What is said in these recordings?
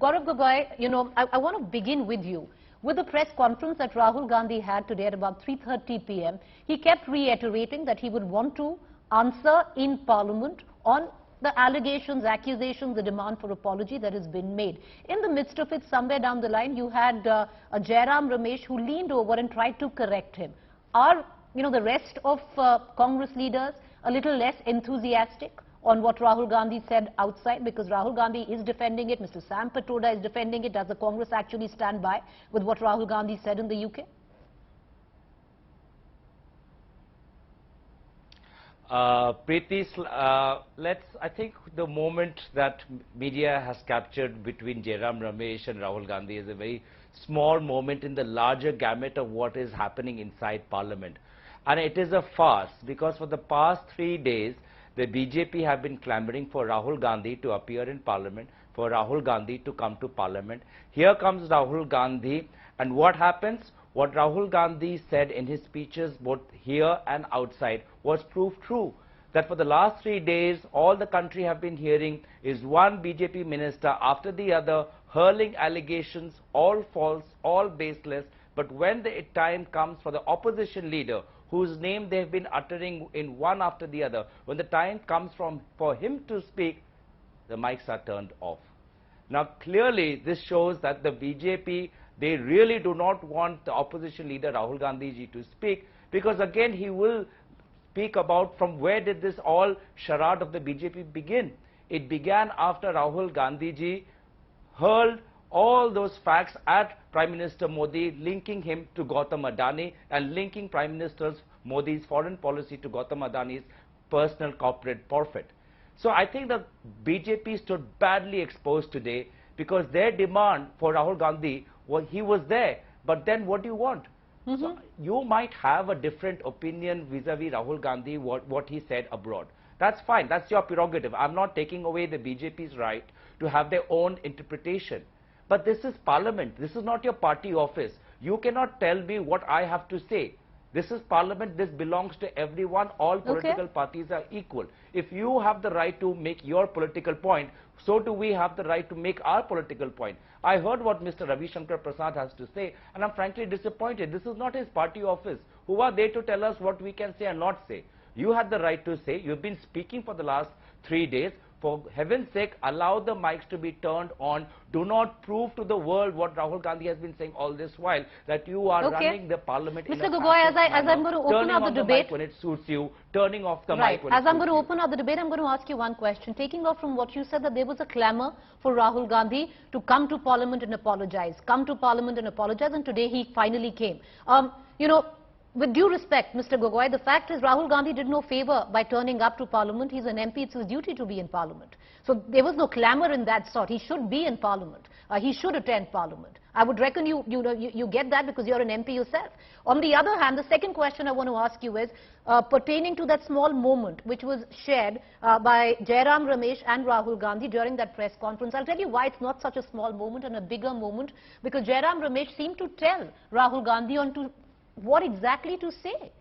Gaurav Gogoi, I want to begin with you. With the press conference that Rahul Gandhi had today at about 3:30 p.m., he kept reiterating that he would want to answer in Parliament on the allegations, accusations, the demand for apology that has been made. In the midst of it, somewhere down the line, you had a Jairam Ramesh who leaned over and tried to correct him. Are, the rest of Congress leaders a little less enthusiastic on what Rahul Gandhi said outside, because Rahul Gandhi is defending it, Mr. Sam Patoda is defending it? Does the Congress actually stand by with what Rahul Gandhi said in the UK? Preeti, I think the moment that media has captured between Jairam Ramesh and Rahul Gandhi is a very small moment in the larger gamut of what is happening inside Parliament. And it is a farce, because for the past 3 days, the BJP have been clamoring for Rahul Gandhi to appear in Parliament, for Rahul Gandhi to come to Parliament. Here comes Rahul Gandhi, and what happens? What Rahul Gandhi said in his speeches, both here and outside, was proved true. That for the last 3 days, all the country have been hearing is one BJP minister after the other hurling allegations, all false, all baseless. But when the time comes for the opposition leader, whose name they have been uttering in one after the other, when the time comes for him to speak, the mics are turned off. Now, clearly, this shows that the BJP, they really do not want the opposition leader Rahul Gandhi ji to speak, because again, he will speak about from where did this all charade of the BJP begin. It began after Rahul Gandhi ji hurled all those facts at Prime Minister Modi, linking him to Gautam Adani and linking Prime Minister Modi's foreign policy to Gautam Adani's personal corporate profit. So I think the BJP stood badly exposed today, because their demand for Rahul Gandhi, he was there, but then what do you want? So you might have a different opinion vis-a-vis Rahul Gandhi, what he said abroad. That's fine, that's your prerogative. I'm not taking away the BJP's right to have their own interpretation. But this is Parliament. This is not your party office. You cannot tell me what I have to say. This is Parliament. This belongs to everyone. All political parties are equal. If you have the right to make your political point, so do we have the right to make our political point. I heard what Mr. Ravi Shankar Prasad has to say, and I'm frankly disappointed. This is not his party office. Who are they to tell us what we can say and not say? You had the right to say. You've been speaking for the last 3 days. For heaven's sake, allow the mics to be turned on. Do not prove to the world what Rahul Gandhi has been saying all this while, that you are running the Parliament in a Gogoi, as I'm going to open up the debate when it suits you, turning off the mic when as I'm going to open up the debate, I'm going to ask you one question. Taking off from what you said, that there was a clamour for Rahul Gandhi to come to Parliament and apologize, and today he finally came. With due respect, Mr. Gogoi, the fact is Rahul Gandhi did no favour by turning up to Parliament. He's an MP, it's his duty to be in Parliament. So there was no clamour in that sort. He should be in Parliament. He should attend Parliament. I would reckon you get that because you're an MP yourself. On the other hand, the second question I want to ask you is pertaining to that small moment which was shared by Jairam Ramesh and Rahul Gandhi during that press conference. I'll tell you why it's not such a small moment and a bigger moment, because Jairam Ramesh seemed to tell Rahul Gandhi on to what exactly to say.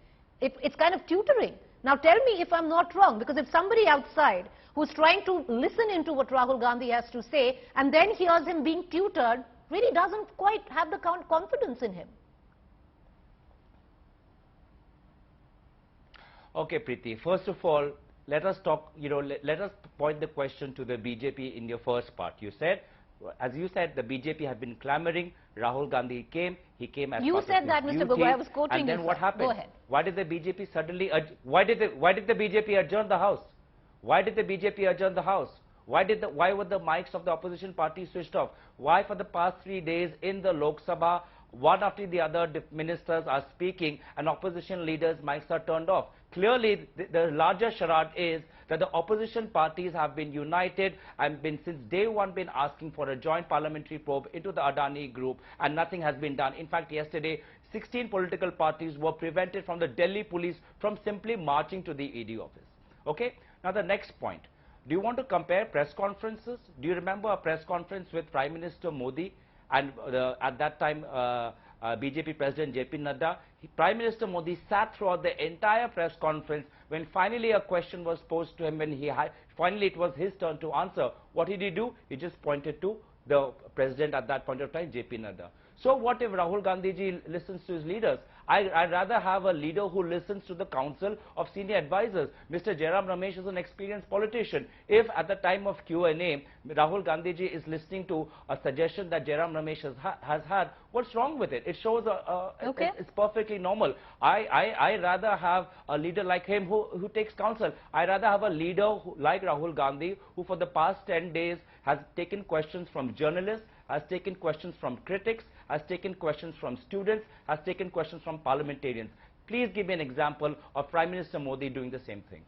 It's kind of tutoring. Now tell me if I'm not wrong, because if somebody outside who's trying to listen into what Rahul Gandhi has to say and then hears him being tutored, really doesn't quite have the confidence in him. Okay, Preeti. First of all, let us talk, let us point the question to the BJP in your first part. You said, as you said, the BJP have been clamoring. Rahul Gandhi came. He came as you said that, Mr. Gogoi. I was quoting you. And then what happened? Go ahead. Why did the BJP suddenly? Why did the BJP adjourn the House? Why did the BJP adjourn the House? Why were the mics of the opposition party switched off? Why for the past 3 days in the Lok Sabha, one after the other ministers are speaking and opposition leaders' mics are turned off? Clearly, the larger charade is that the opposition parties have been united and since day one been asking for a joint parliamentary probe into the Adani group, and nothing has been done. In fact, yesterday, 16 political parties were prevented from the Delhi police from simply marching to the ED office. Okay? Now, the next point. Do you want to compare press conferences? Do you remember a press conference with Prime Minister Modi and at that time BJP President JP Nadda? Prime Minister Modi sat throughout the entire press conference. When finally a question was posed to him, when finally it was his turn to answer, what did he do? He just pointed to the president at that point of time, JP Nadda. So what if Rahul Gandhi ji listens to his leaders? I'd rather have a leader who listens to the council of senior advisors. Mr. Jairam Ramesh is an experienced politician. If at the time of Q&A, Rahul Gandhi ji is listening to a suggestion that Jairam Ramesh has had, what's wrong with it? It shows Okay. it's perfectly normal. I rather have a leader like him who takes counsel. I rather have a leader like Rahul Gandhi, who for the past 10 days has taken questions from journalists, has taken questions from critics, has taken questions from students, has taken questions from parliamentarians. Please give me an example of Prime Minister Modi doing the same thing.